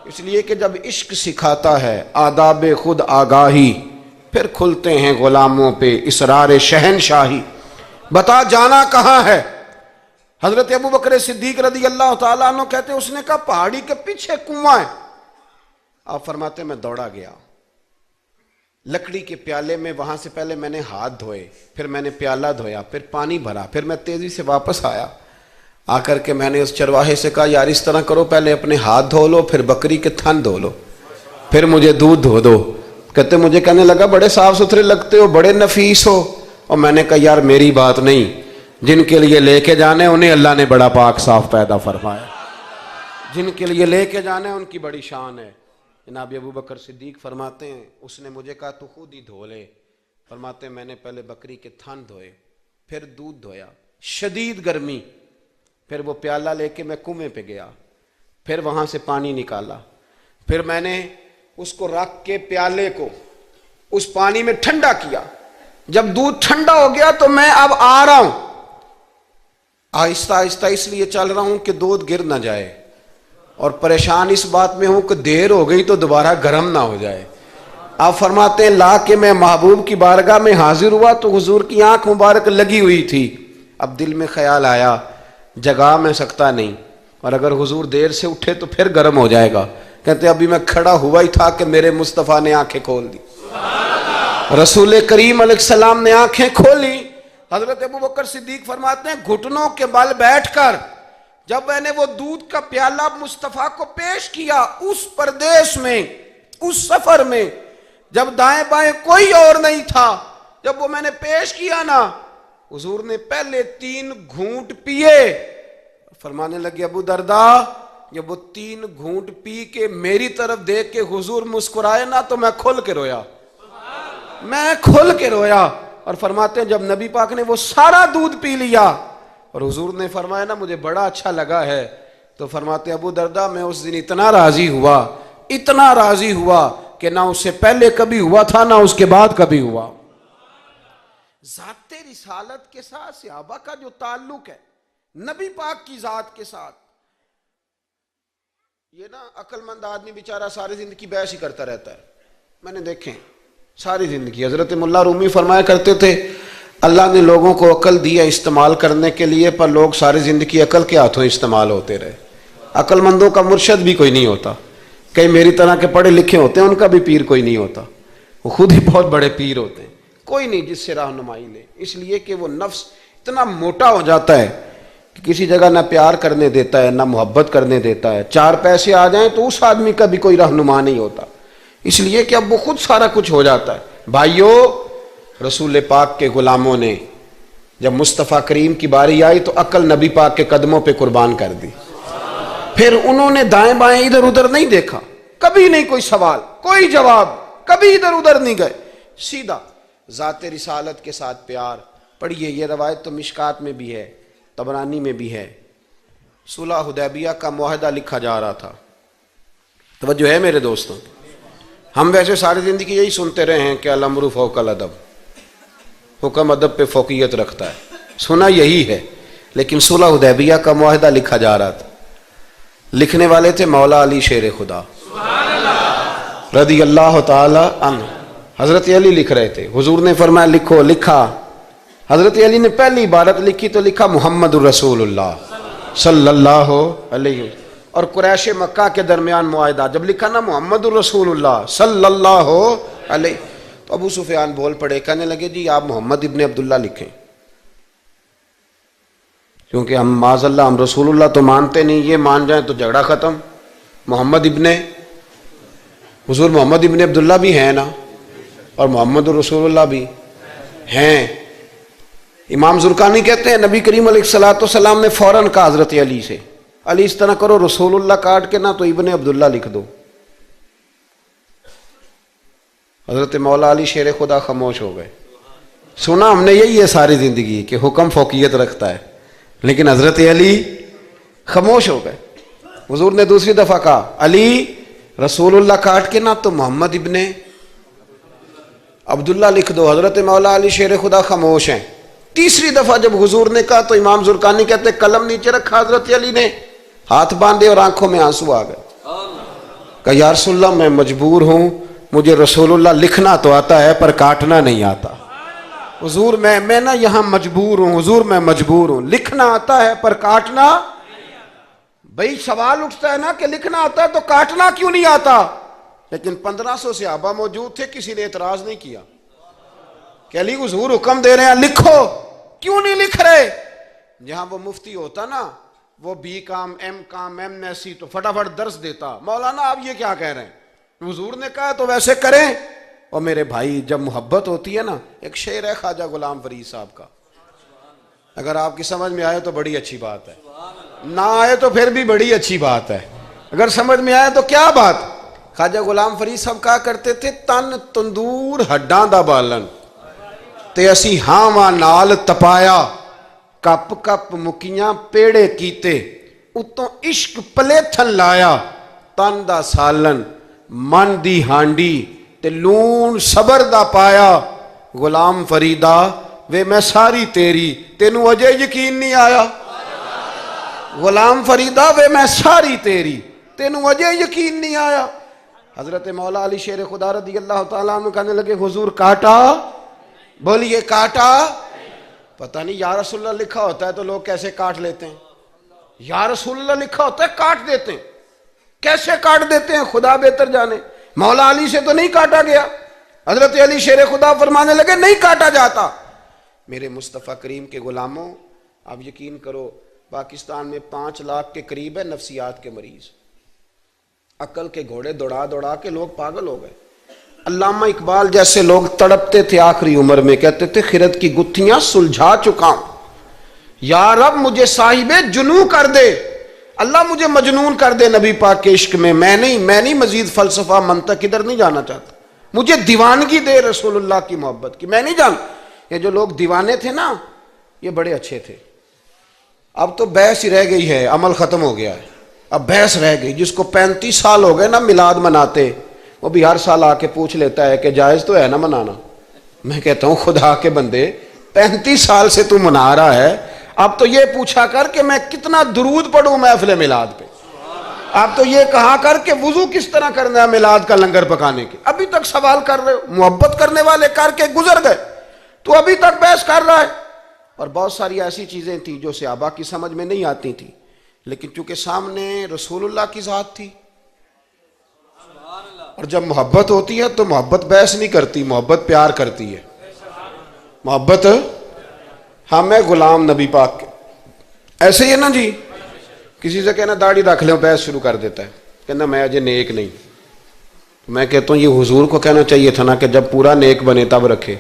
اس لیے کہ جب عشق سکھاتا ہے آداب خود آگاہی، پھر کھلتے ہیں غلاموں پہ اسرار شہنشاہی۔ بتا جانا کہاں ہے؟ حضرت ابو بکر صدیق رضی اللہ تعالیٰ عنہ کہتے ہیں اس نے کہا پہاڑی کے پیچھے کنواں ہے۔ آپ فرماتے میں دوڑا گیا، لکڑی کے پیالے میں وہاں سے پہلے میں نے ہاتھ دھوئے، پھر میں نے پیالہ دھویا، پھر پانی بھرا، پھر میں تیزی سے واپس آیا۔ آ کر کے میں نے اس چرواہے سے کہا یار اس طرح کرو، پہلے اپنے ہاتھ دھو لو، پھر بکری کے تھن دھو لو، پھر مجھے دودھ دھو دو۔ کہتے مجھے کہنے لگا بڑے صاف ستھرے لگتے ہو، بڑے نفیس ہو۔ اور میں نے کہا یار میری بات نہیں، جن کے لیے لے کے جانے انہیں اللہ نے بڑا پاک صاف پیدا فرمایا، جن کے لیے لے کے جانے ان کی بڑی شان ہے۔ جناب ابو بکر صدیق فرماتے ہیں اس نے مجھے کہا تو خود ہی دھو لے۔ فرماتے ہیں میں نے پہلے بکری کے تھن دھوئے، پھر دودھ دھویا، شدید گرمی، پھر وہ پیالہ لے کے میں کنویں پہ گیا، پھر وہاں سے پانی نکالا، پھر میں نے اس کو رکھ کے پیالے کو اس پانی میں ٹھنڈا کیا، جب دودھ ٹھنڈا ہو گیا تو میں اب آ رہا ہوں، آہستہ آہستہ اس لیے چل رہا ہوں کہ دودھ گر نہ جائے، اور پریشان اس بات میں ہوں کہ دیر ہو گئی تو دوبارہ گرم نہ ہو جائے۔ آپ فرماتے ہیں لا کے میں محبوب کی بارگاہ میں حاضر ہوا تو حضور کی آنکھ مبارک لگی ہوئی تھی، اب دل میں خیال آیا جگا میں سکتا نہیں، اور اگر حضور دیر سے اٹھے تو پھر گرم ہو جائے گا، کہتے ابھی میں کھڑا ہوا ہی تھا کہ میرے مصطفیٰ نے آنکھیں کھول دی، رسول کریم علیہ السلام نے آنکھیں کھولی۔ حضرت ابوبکر صدیق فرماتے ہیں گھٹنوں کے بل بیٹھ کر جب میں نے وہ دودھ کا پیالہ مصطفیٰ کو پیش کیا، اس پردیس میں، اس سفر میں، جب دائیں بائیں کوئی اور نہیں تھا، جب وہ میں نے پیش کیا نا، حضور نے پہلے 3 گھونٹ پیے، فرمانے لگے ابو درداء جب وہ 3 گھونٹ پی کے میری طرف دیکھ کے حضور مسکرائے نا تو میں کھل کے رویا، میں کھل کے رویا۔ اور فرماتے ہیں جب نبی پاک نے وہ سارا دودھ پی لیا اور حضور نے فرمایا نا مجھے بڑا اچھا لگا ہے، تو فرماتے ہیں ابو درداء میں اس دن اتنا راضی ہوا، اتنا راضی ہوا کہ نہ اس سے پہلے کبھی ہوا تھا نہ اس کے بعد کبھی ہوا۔ ذات رسالت کے ساتھ صحابہ کا جو تعلق ہے، نبی پاک کی ذات کے ساتھ، یہ نا عقل مند آدمی بیچارہ ساری زندگی بحث ہی کرتا رہتا ہے، میں نے دیکھیں ساری زندگی۔ حضرت ملا رومی فرمایا کرتے تھے اللہ نے لوگوں کو عقل دی ہے استعمال کرنے کے لیے، پر لوگ ساری زندگی عقل کے ہاتھوں استعمال ہوتے رہے، عقل مندوں کا مرشد بھی کوئی نہیں ہوتا، کئی میری طرح کے پڑھے لکھے ہوتے ہیں ان کا بھی پیر کوئی نہیں ہوتا، وہ خود ہی بہت بڑے پیر ہوتے ہیں، کوئی نہیں جس سے رہنمائی لے، اس لیے کہ وہ نفس اتنا موٹا ہو جاتا ہے کہ کسی جگہ نہ پیار کرنے دیتا ہے نہ محبت کرنے دیتا ہے، 4 پیسے آ جائیں تو اس آدمی کا بھی کوئی رہنما نہیں ہوتا، اس لیے کہ اب وہ خود سارا کچھ ہو جاتا ہے۔ بھائیو، رسول پاک کے غلاموں نے جب مصطفیٰ کریم کی باری آئی تو عقل نبی پاک کے قدموں پہ قربان کر دی، پھر انہوں نے دائیں بائیں ادھر ادھر نہیں دیکھا، کبھی نہیں کوئی سوال کوئی جواب، کبھی ادھر ادھر نہیں گئے، سیدھا ذات رسالت کے ساتھ پیار۔ پڑھیے یہ روایت تو مشکات میں بھی ہے، طبرانی میں بھی ہے، صلح حدیبیہ کا معاہدہ لکھا جا رہا تھا، توجہ ہے میرے دوستوں، ہم ویسے ساری زندگی یہی سنتے رہے ہیں کہ الامر فوق الادب، حکم ادب پہ فوقیت رکھتا ہے، سنا یہی ہے، لیکن صلح حدیبیہ کا معاہدہ لکھا جا رہا تھا، لکھنے والے تھے مولا علی شیر خدا رضی اللہ تعالی عنہ، حضرت علی لکھ رہے تھے، حضور نے فرمایا لکھو، لکھا، حضرت علی نے پہلی عبارت لکھی تو لکھا محمد الرسول اللہ صلی اللہ علیہ وسلم، اور قریش مکہ کے درمیان معاہدہ، جب لکھا نا محمد الرسول اللہ صلی اللہ علیہ، تو ابو سفیان بول پڑے، کہنے لگے جی آپ محمد ابن عبداللہ لکھیں، کیونکہ ہم معاذ اللہ ہم رسول اللہ تو مانتے نہیں، یہ مان جائیں تو جھگڑا ختم، محمد ابن، حضور محمد ابن عبداللہ بھی ہیں نا، اور محمد الرسول اللہ بھی ہیں۔ امام زرقانی کہتے ہیں نبی کریم علیہ السلام نے فوراً کہا حضرت علی سے، علی اس طرح کرو رسول اللہ کاٹ کے نہ تو ابن عبداللہ لکھ دو، حضرت مولا علی شیر خدا خاموش ہو گئے۔ سنا ہم نے یہی ہے ساری زندگی کہ حکم فوقیت رکھتا ہے، لیکن حضرت علی خاموش ہو گئے۔ حضور نے دوسری دفعہ کہا علی رسول اللہ کاٹ کے نہ تو محمد ابن عبداللہ لکھ دو، حضرت مولا علی شیر خدا خاموش ہیں۔ تیسری دفعہ جب حضور نے کہا تو امام زرقانی کہتے قلم نیچے رکھا حضرت علی نے، ہاتھ باندھے اور آنکھوں میں آنسو آ گئے، کہا یا رسول اللہ میں مجبور ہوں، مجھے رسول اللہ لکھنا تو آتا ہے پر کاٹنا نہیں آتا، حضور میں نا یہاں مجبور ہوں، حضور میں مجبور ہوں، لکھنا آتا ہے پر کاٹنا، بھئی سوال اٹھتا ہے نا کہ لکھنا آتا ہے تو کاٹنا کیوں نہیں آتا؟ لیکن 1500 صحابہ موجود تھے، کسی نے اعتراض نہیں کیا کہ علی حضور حکم دے رہے ہیں لکھو، کیوں نہیں لکھ رہے؟ جہاں وہ مفتی ہوتا نا، وہ B Com M S C تو فٹافٹ درس دیتا، مولانا آپ یہ کیا کہہ رہے ہیں، حضور نے کہا تو ویسے کریں۔ اور میرے بھائی جب محبت ہوتی ہے نا، ایک شعر ہے خواجہ غلام فرید صاحب کا، اگر آپ کی سمجھ میں آئے تو بڑی اچھی بات ہے، نہ آئے تو پھر بھی بڑی اچھی بات ہے، اگر سمجھ میں آئے تو کیا بات۔ خواجہ غلام فرید صاحب کہا کرتے تھے تن تندور ہڈاں دا بالن، تے اسی ہاواں نال تپایا کپ کپ مکیاں پیڑے کیتے اتوں عشق پلیتھن لایا تن دا سالن من دی ہانڈی تے لون صبر دا پایا غلام فریدا وے میں ساری تیری تینوں اجے یقین نہیں آیا غلام فریدا وے میں ساری تیری تینوں اجے یقین نہیں آیا حضرت مولا علی شیر خدا رضی اللہ تعالیٰ عنہ کہنے لگے حضور کاٹا بولیے کاٹا پتہ نہیں یا رسول اللہ لکھا ہوتا ہے تو لوگ کیسے کاٹ لیتے ہیں یا رسول اللہ لکھا ہوتا ہے کاٹ دیتے ہیں کیسے کاٹ دیتے ہیں خدا بہتر جانے مولا علی سے تو نہیں کاٹا گیا حضرت علی شیر خدا فرمانے لگے نہیں کاٹا جاتا میرے مصطفیٰ کریم کے غلاموں آپ یقین کرو پاکستان میں 5 لاکھ کے قریب ہے نفسیات کے مریض عقل کے گھوڑے دوڑا دوڑا کے لوگ پاگل ہو گئے علامہ اقبال جیسے لوگ تڑپتے تھے آخری عمر میں کہتے تھے خرد کی گتھیاں سلجھا چکا ہوں یا رب مجھے صاحب جنوں کر دے اللہ مجھے مجنون کر دے نبی پاک کے عشق میں میں نہیں مزید فلسفہ منطق ادھر نہیں جانا چاہتا مجھے دیوانگی دے رسول اللہ کی محبت کی میں نہیں جان یہ جو لوگ دیوانے تھے نا یہ بڑے اچھے تھے اب تو بحث ہی رہ گئی ہے عمل ختم ہو گیا ہے اب بحث رہ گئی جس کو 35 سال ہو گئے نا میلاد مناتے وہ بھی ہر سال آ کے پوچھ لیتا ہے کہ جائز تو ہے نا منانا میں کہتا ہوں خدا کے بندے 35 سال سے تو منا رہا ہے اب تو یہ پوچھا کر کہ میں کتنا درود پڑھوں محفل میلاد پہ آپ تو یہ کہا کر کہ وضو کس طرح کرنا ہے میلاد کا لنگر پکانے کے ابھی تک سوال کر رہے ہو محبت کرنے والے کر کے گزر گئے تو ابھی تک بحث کر رہا ہے اور بہت ساری ایسی چیزیں تھیں جو صحابہ کی سمجھ میں نہیں آتی تھی لیکن چونکہ سامنے رسول اللہ کی ذات تھی اور جب محبت ہوتی ہے تو محبت بحث نہیں کرتی محبت پیار کرتی ہے محبت ہم ہیں غلام نبی پاک کے ایسے ہی ہے نا جی کسی سے کہنا داڑھی رکھ لیں بحث شروع کر دیتا ہے کہنا میں اجے نیک نہیں میں کہتا ہوں یہ حضور کو کہنا چاہیے تھا نا کہ جب پورا نیک بنے تب رکھے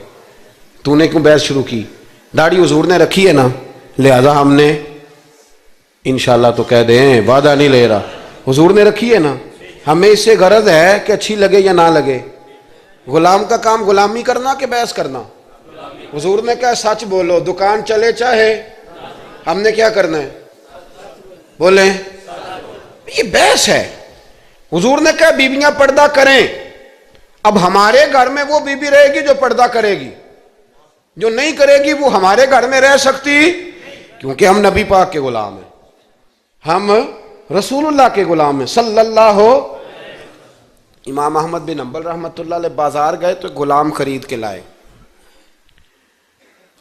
تو نے کیوں بحث شروع کی داڑھی حضور نے رکھی ہے نا لہذا ہم نے انشاءاللہ تو کہہ دیں وعدہ نہیں لے رہا حضور نے رکھی ہے نا ہمیں اس سے غرض ہے کہ اچھی لگے یا نہ لگے غلام کا کام غلامی کرنا کہ بحث کرنا حضور نے کہا سچ بولو دکان چلے چاہے ہم نے کیا کرنا ہے بولیں یہ بحث ہے حضور نے کہا بیویاں پردہ کریں اب ہمارے گھر میں وہ بیوی رہے گی جو پردہ کرے گی جو نہیں کرے گی وہ ہمارے گھر میں رہ سکتی کیونکہ ہم نبی پاک کے غلام ہیں ہم رسول اللہ کے غلام ہیں صلی اللہ امام احمد بن حنبل رحمۃ اللہ علیہ بازار گئے تو غلام خرید کے لائے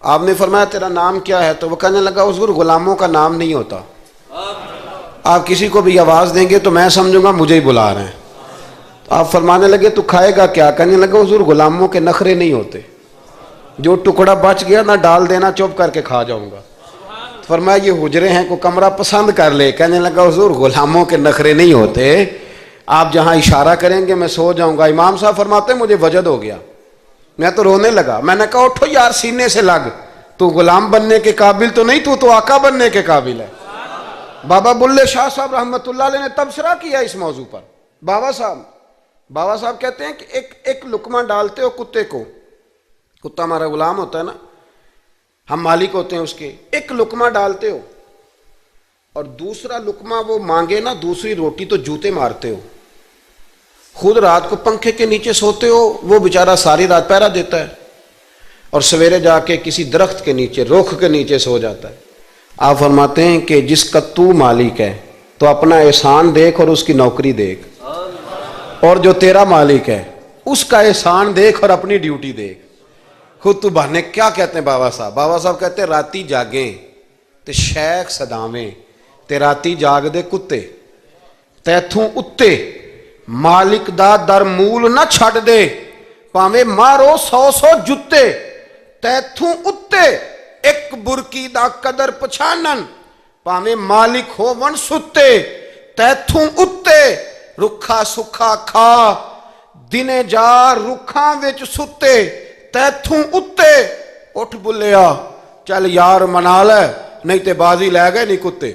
آپ نے فرمایا تیرا نام کیا ہے تو وہ کہنے لگا حضور غلاموں کا نام نہیں ہوتا آپ کسی کو بھی آواز دیں گے تو میں سمجھوں گا مجھے ہی بلا رہے ہیں تو آپ فرمانے لگے تو کھائے گا کیا کہنے لگا حضور غلاموں کے نخرے نہیں ہوتے جو ٹکڑا بچ گیا نہ ڈال دینا چپ کر کے کھا جاؤں گا فرمایا یہ حجرے ہیں کو کمرہ پسند کر لے کہنے لگا حضور غلاموں کے نخرے نہیں ہوتے آپ جہاں اشارہ کریں گے میں سو جاؤں گا امام صاحب فرماتے مجھے وجد ہو گیا میں تو رونے لگا میں نے کہا اٹھو یار سینے سے لگ تو غلام بننے کے قابل تو نہیں تو آقا بننے کے قابل ہے بابا بلے شاہ صاحب رحمۃ اللہ علیہ نے تبصرہ کیا اس موضوع پر بابا صاحب کہتے ہیں کہ ایک لقمہ ڈالتے ہو کتے کو کتا ہمارا غلام ہوتا ہے نا ہم مالک ہوتے ہیں اس کے ایک لقمہ ڈالتے ہو اور دوسرا لقمہ وہ مانگے نا دوسری روٹی تو جوتے مارتے ہو خود رات کو پنکھے کے نیچے سوتے ہو وہ بیچارہ ساری رات پہرا دیتا ہے اور سویرے جا کے کسی درخت کے نیچے رخ کے نیچے سو جاتا ہے آپ فرماتے ہیں کہ جس کا تو مالک ہے تو اپنا احسان دیکھ اور اس کی نوکری دیکھ اور جو تیرا مالک ہے اس کا احسان دیکھ اور اپنی ڈیوٹی دیکھ خود تو بہانے کیا کہتے ہیں بابا صاحب کہتے ہیں راتی جاگیں تے شیخ صداویں تے راتی جاگ دے کتے تیتھوں اتے مالک دا در مول نہ چھڑ دے پاویں مارو 100 جتے تیتھوں اتے ایک برکی دا قدر پچھانن پاویں مالک ہو ون ستے تیتھوں اتے رکھا سکھا کھا دنے جا رکھاں وچ ستے تیتھوں اتے اٹھ بلیا چل یار منا لے نہیں تے بازی لے گئے نہیں کتے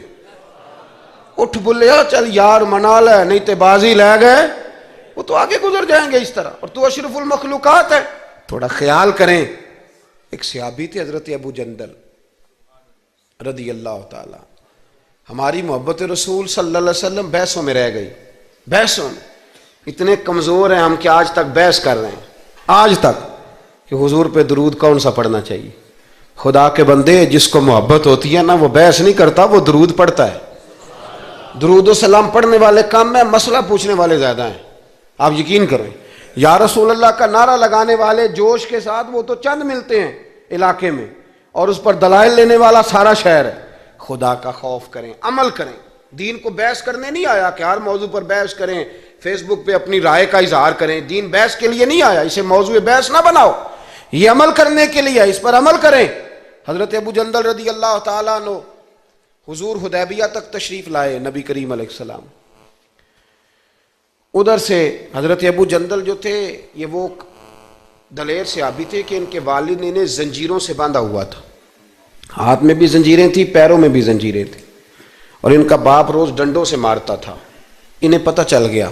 اٹھ بلیا چل یار منا لے نہیں تے بازی لے گئے وہ تو آگے گزر جائیں گے اس طرح اور تو اشرف المخلوقات ہے تھوڑا خیال کریں ایک صحابی تھے حضرت ابو جندل رضی اللہ تعالی. ہماری محبت رسول صلی اللہ علیہ وسلم بحثوں میں رہ گئی. بحثوں میں اتنے کمزور ہیں ہم کہ آج تک بحث کر رہے ہیں آج تک کہ حضور پہ درود کون سا پڑھنا چاہیے. خدا کے بندے جس کو محبت ہوتی ہے نا وہ بحث نہیں کرتا, وہ درود پڑھتا ہے. درود و سلام پڑھنے والے کم ہیں, مسئلہ پوچھنے والے زیادہ ہیں. آپ یقین کریں, یا رسول اللہ کا نعرہ لگانے والے جوش کے ساتھ وہ تو چند ملتے ہیں علاقے میں, اور اس پر دلائل لینے والا سارا شہر ہے. خدا کا خوف کریں, عمل کریں. دین کو بحث کرنے نہیں آیا کہ ہر موضوع پر بحث کریں, فیس بک پہ اپنی رائے کا اظہار کریں. دین بحث کے لیے نہیں آیا, اسے موضوع بحث نہ بناؤ, یہ عمل کرنے کے لیے, اس پر عمل کریں. حضرت ابو جندل رضی اللہ تعالیٰ عنہ حضور حدیبیہ تک تشریف لائے نبی کریم علیہ السلام. ادھر سے حضرت ابو جندل جو تھے یہ وہ دلیر صحابی تھے کہ ان کے والد نے انہیں زنجیروں سے باندھا ہوا تھا. ہاتھ میں بھی زنجیریں تھیں, پیروں میں بھی زنجیریں تھیں, اور ان کا باپ روز ڈنڈوں سے مارتا تھا. انہیں پتہ چل گیا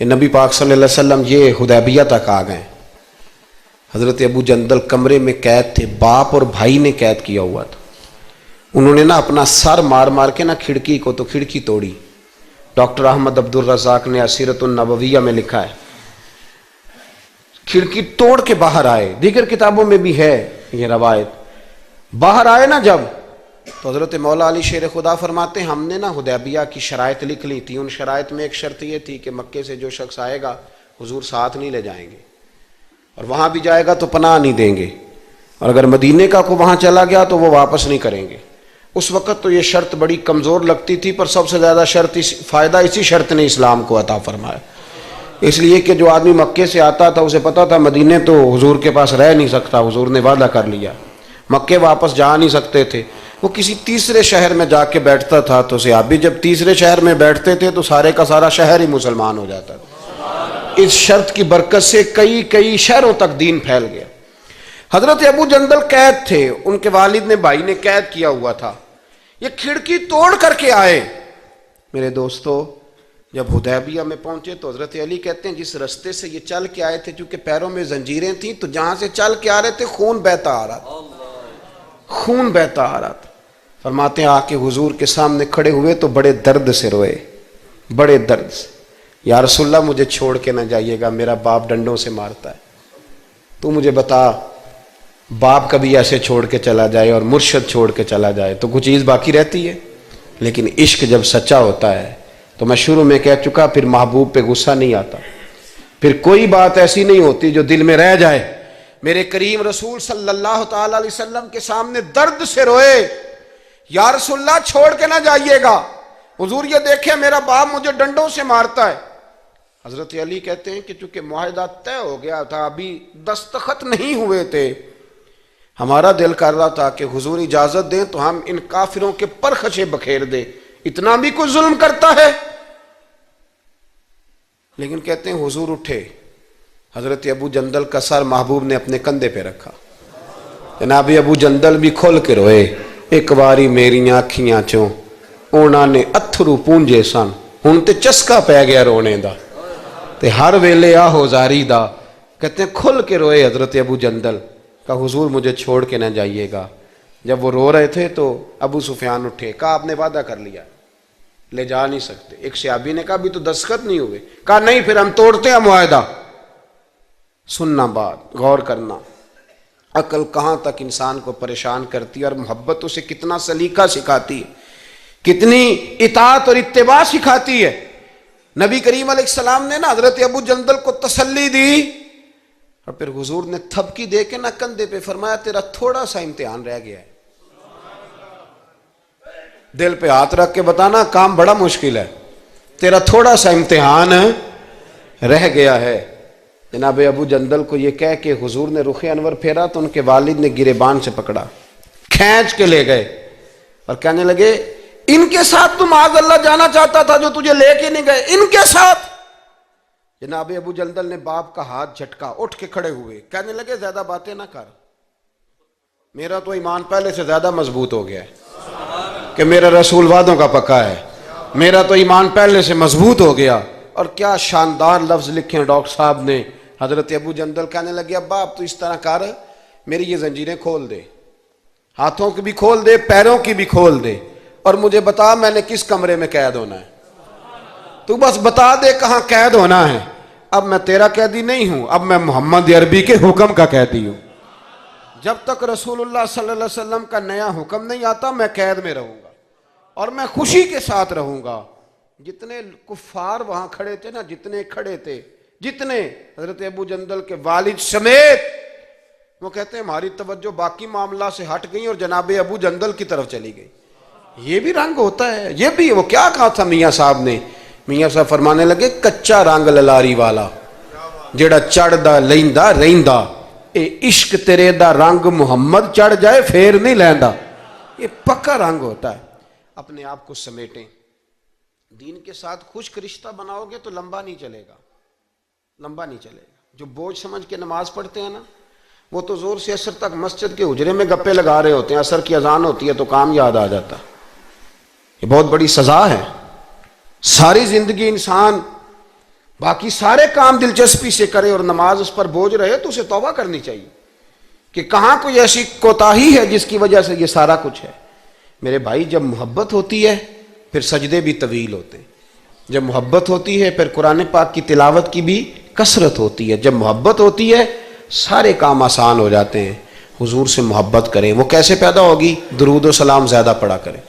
کہ نبی پاک صلی اللہ علیہ وسلم یہ حدیبیہ تک آ گئے. حضرت ابو جندل کمرے میں قید تھے, باپ اور بھائی نے قید کیا ہوا تھا. انہوں نے نا اپنا سر مار مار کے نا کھڑکی کو تو کھڑکی توڑی. ڈاکٹر احمد عبد الرزاق نے اسیرۃ النبویہ میں لکھا ہے کھڑکی توڑ کے باہر آئے. دیگر کتابوں میں بھی ہے یہ روایت. باہر آئے نا جب, تو حضرت مولا علی شیر خدا فرماتے ہیں ہم نے نا حدیبیہ کی شرائط لکھ لی تھی. ان شرائط میں ایک شرط یہ تھی کہ مکے سے جو شخص آئے گا حضور ساتھ نہیں لے جائیں گے, اور وہاں بھی جائے گا تو پناہ نہیں دیں گے, اور اگر مدینے کا کو وہاں چلا گیا تو وہ واپس نہیں کریں گے. اس وقت تو یہ شرط بڑی کمزور لگتی تھی, پر سب سے زیادہ فائدہ اسی شرط نے اسلام کو عطا فرمایا. اس لیے کہ جو آدمی مکے سے آتا تھا اسے پتا تھا مدینے تو حضور کے پاس رہ نہیں سکتا, حضور نے وعدہ کر لیا. مکے واپس جا نہیں سکتے تھے, وہ کسی تیسرے شہر میں جا کے بیٹھتا تھا. تو صحابی جب تیسرے شہر میں بیٹھتے تھے تو سارے کا سارا شہر ہی مسلمان ہو جاتا تھا. اس شرط کی برکت سے کئی شہروں تک دین پھیل گیا. حضرت ابو جندل قید تھے, ان کے والد نے بھائی نے قید کیا ہوا تھا. یہ کھڑکی توڑ کر کے آئے. میرے دوستو جب حدیبیہ میں پہنچے تو حضرت علی کہتے ہیں جس رستے سے یہ چل کے آئے تھے, چونکہ پیروں میں زنجیریں تھیں, تو جہاں سے چل کے آ رہے تھے خون بہتا آ رہا تھا, خون بہتا آ رہا تھا. فرماتے ہیں آ کے حضور کے سامنے کھڑے ہوئے تو بڑے درد سے روئے, بڑے درد سے. یا رسول اللہ مجھے چھوڑ کے نہ جائیے گا, میرا باپ ڈنڈوں سے مارتا ہے. تو مجھے بتا, باپ کبھی ایسے چھوڑ کے چلا جائے اور مرشد چھوڑ کے چلا جائے تو کچھ چیز باقی رہتی ہے, لیکن عشق جب سچا ہوتا ہے تو میں شروع میں کہہ چکا, پھر محبوب پہ غصہ نہیں آتا, پھر کوئی بات ایسی نہیں ہوتی جو دل میں رہ جائے. میرے کریم رسول صلی اللہ تعالی علیہ وسلم کے سامنے درد سے روئے, یا رسول اللہ چھوڑ کے نہ جائیے گا, حضور یہ دیکھیں میرا باپ مجھے ڈنڈوں سے مارتا ہے. حضرت علی کہتے ہیں کہ چونکہ معاہدہ طے ہو گیا تھا, ابھی دستخط نہیں ہوئے تھے, ہمارا دل کر رہا تھا کہ حضور اجازت دیں تو ہم ان کافروں کے پرخچے بکھیر دیں, اتنا بھی کوئی ظلم کرتا ہے. لیکن کہتے ہیں حضور اٹھے, حضرت ابو جندل کا سر محبوب نے اپنے کندھے پہ رکھا. جناب ابو جندل بھی کھول کے روئے, ایک باری میریاں اکھیاں چوں اونا نے اتھرو پونجے سن, ہن تے چسکا پہ گیا رونے دا, تے ہر ویلے آہو زاری دا. کہتے ہیں کھل کے روئے حضرت ابو جندل کہ حضور مجھے چھوڑ کے نہ جائیے گا. جب وہ رو رہے تھے تو ابو سفیان اٹھے, کہا آپ نے وعدہ کر لیا, لے جا نہیں سکتے. ایک صحابی نے کہا بھی تو دستخط نہیں ہوئے, کہا نہیں پھر ہم توڑتے ہیں معاہدہ. سننا بات, غور کرنا, عقل کہاں تک انسان کو پریشان کرتی ہے, اور محبت اسے کتنا سلیقہ سکھاتی ہے, کتنی اطاعت اور اتباع سکھاتی ہے. نبی کریم علیہ السلام نے نا حضرت ابو جندل کو تسلی دی, اور پھر حضور نے تھپکی دے کے نا کندھے پہ فرمایا تیرا تھوڑا سا امتحان رہ گیا ہے. دل پہ ہاتھ رکھ کے بتانا کام بڑا مشکل ہے, تیرا تھوڑا سا امتحان رہ گیا ہے. جناب ابو جندل کو یہ کہہ کہ حضور نے رخ انور پھیرا تو ان کے والد نے گریبان سے پکڑا, کھینچ کے لے گئے, اور کہنے لگے ان کے ساتھ تو معاذ اللہ جانا چاہتا تھا جو تجھے لے کے نہیں گئے, ان کے ساتھ. جناب ابو جندل نے باپ کا ہاتھ جھٹکا, اٹھ کے کھڑے ہوئے, کہنے لگے زیادہ باتیں نہ کر, میرا تو ایمان پہلے سے زیادہ مضبوط ہو گیا ہے کہ میرا رسول وعدوں کا پکا ہے, میرا تو ایمان پہلے سے مضبوط ہو گیا. اور کیا شاندار لفظ لکھے ہیں ڈاکٹر صاحب نے. حضرت ابو جندل کہنے لگے ابا آپ تو اس طرح کر میری یہ زنجیریں کھول دے، ہاتھوں کی بھی کھول دے، پیروں کی بھی کھول دے، اور مجھے بتا میں نے کس کمرے میں قید ہونا ہے۔ تو بس بتا دے کہاں قید ہونا ہے۔ اب میں تیرا قیدی نہیں ہوں، اب میں محمد عربی کے حکم کا قیدی ہوں۔ جب تک رسول اللہ صلی اللہ علیہ وسلم کا نیا حکم نہیں آتا میں قید میں رہوں گا، اور میں خوشی کے ساتھ رہوں گا۔ جتنے کفار وہاں کھڑے تھے نا، جتنے کھڑے تھے، جتنے، حضرت ابو جندل کے والد سمیت، وہ کہتے ہیں ہماری توجہ باقی معاملہ سے ہٹ گئی اور جناب ابو جندل کی طرف چلی گئی۔ یہ بھی رنگ ہوتا ہے، یہ بھی۔ وہ کیا کہا تھا میاں صاحب نے؟ میاں صاحب فرمانے لگے کچا رنگ للاری والا جڑا چڑھ دا لیندا رہندا، اے عشق تیرے دا رنگ محمد چڑھ جائے پھر نہیں لیندا۔ یہ پکا رنگ ہوتا ہے۔ اپنے آپ کو سمیٹیں، دین کے ساتھ خشک رشتہ بناؤ گے تو لمبا نہیں چلے گا، لمبا نہیں چلے گا۔ جو بوجھ سمجھ کے نماز پڑھتے ہیں نا، وہ تو زور سے عصر تک مسجد کے حجرے میں گپے لگا رہے ہوتے ہیں، عصر کی اذان ہوتی ہے تو کام یاد آ جاتا ہے۔ یہ بہت بڑی سزا ہے۔ ساری زندگی انسان باقی سارے کام دلچسپی سے کرے اور نماز اس پر بوجھ رہے تو اسے توبہ کرنی چاہیے کہ کہاں کوئی ایسی کوتاہی ہے جس کی وجہ سے یہ سارا کچھ ہے۔ میرے بھائی، جب محبت ہوتی ہے پھر سجدے بھی طویل ہوتے ہیں، جب محبت ہوتی ہے پھر قرآن پاک کی تلاوت کی بھی کثرت ہوتی ہے، جب محبت ہوتی ہے سارے کام آسان ہو جاتے ہیں۔ حضور سے محبت کریں۔ وہ کیسے پیدا ہوگی؟ درود و سلام زیادہ پڑھا کریں،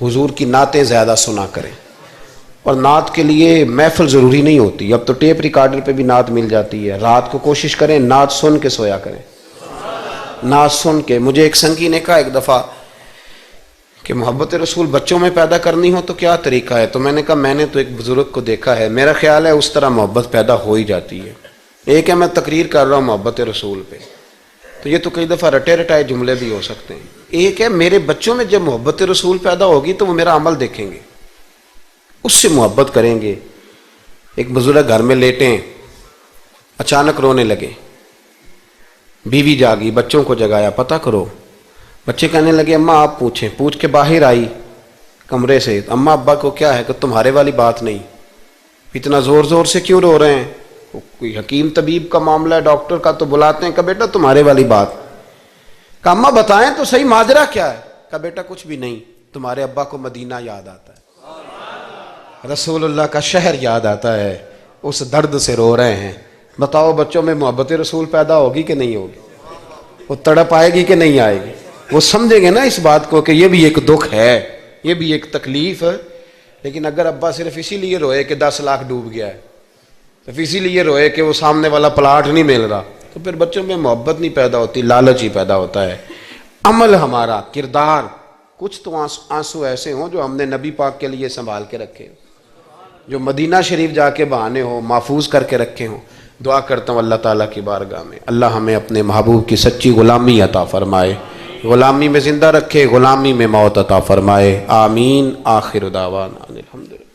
حضور کی نعتیں زیادہ سنا کریں۔ اور نعت کے لیے محفل ضروری نہیں ہوتی، اب تو ٹیپ ریکارڈر پہ بھی نعت مل جاتی ہے۔ رات کو کوشش کریں نعت سن کے سویا کریں، نعت سن کے۔ مجھے ایک سنگی نے کہا ایک دفعہ کہ محبت رسول بچوں میں پیدا کرنی ہو تو کیا طریقہ ہے؟ تو میں نے کہا میں نے تو ایک بزرگ کو دیکھا ہے، میرا خیال ہے اس طرح محبت پیدا ہو ہی جاتی ہے۔ ایک ہے میں تقریر کر رہا ہوں محبت رسول پہ، تو یہ تو کئی دفعہ رٹے رٹائے جملے بھی ہو سکتے ہیں۔ ایک ہے میرے بچوں میں جب محبت رسول پیدا ہوگی تو وہ میرا عمل دیکھیں گے، اس سے محبت کریں گے۔ ایک بزرگ گھر میں لیٹیں، اچانک رونے لگے، بیوی جاگی، بچوں کو جگایا، پتہ کرو۔ بچے کہنے لگے اماں آپ پوچھیں۔ پوچھ کے باہر آئی کمرے سے، اماں ابا کو کیا ہے؟ کہ تمہارے والی بات نہیں، اتنا زور زور سے کیوں رو رہے ہیں؟ کوئی حکیم طبیب کا معاملہ ہے، ڈاکٹر کا تو بلاتے ہیں۔ کہ بیٹا تمہارے والی بات۔ کہ اماں بتائیں تو صحیح ماجرا کیا ہے؟ کہ بیٹا کچھ بھی نہیں، تمہارے ابا کو مدینہ یاد آتا ہے، رسول اللہ کا شہر یاد آتا ہے، اس درد سے رو رہے ہیں۔ بتاؤ بچوں میں محبت رسول پیدا ہوگی کہ نہیں ہوگی؟ وہ تڑپ آئے گی کہ نہیں آئے گی؟ وہ سمجھیں گے نا اس بات کو کہ یہ بھی ایک دکھ ہے، یہ بھی ایک تکلیف ہے۔ لیکن اگر ابا صرف اسی لیے روئے کہ 10 لاکھ ڈوب گیا ہے، صرف اسی لیے روئے کہ وہ سامنے والا پلاٹ نہیں مل رہا، تو پھر بچوں میں محبت نہیں پیدا ہوتی، لالچ ہی پیدا ہوتا ہے۔ عمل ہمارا، کردار، کچھ تو آنسو ایسے ہوں جو ہم نے نبی پاک کے لیے سنبھال کے رکھے، جو مدینہ شریف جا کے بہانے ہوں، محفوظ کر کے رکھے ہوں۔ دعا کرتا ہوں اللہ تعالیٰ کی بارگاہ میں اللہ ہمیں اپنے محبوب کی سچی غلامی عطا فرمائے، غلامی میں زندہ رکھے، غلامی میں موت عطا فرمائے۔ آمین۔ آخر دعوانا الحمدللہ۔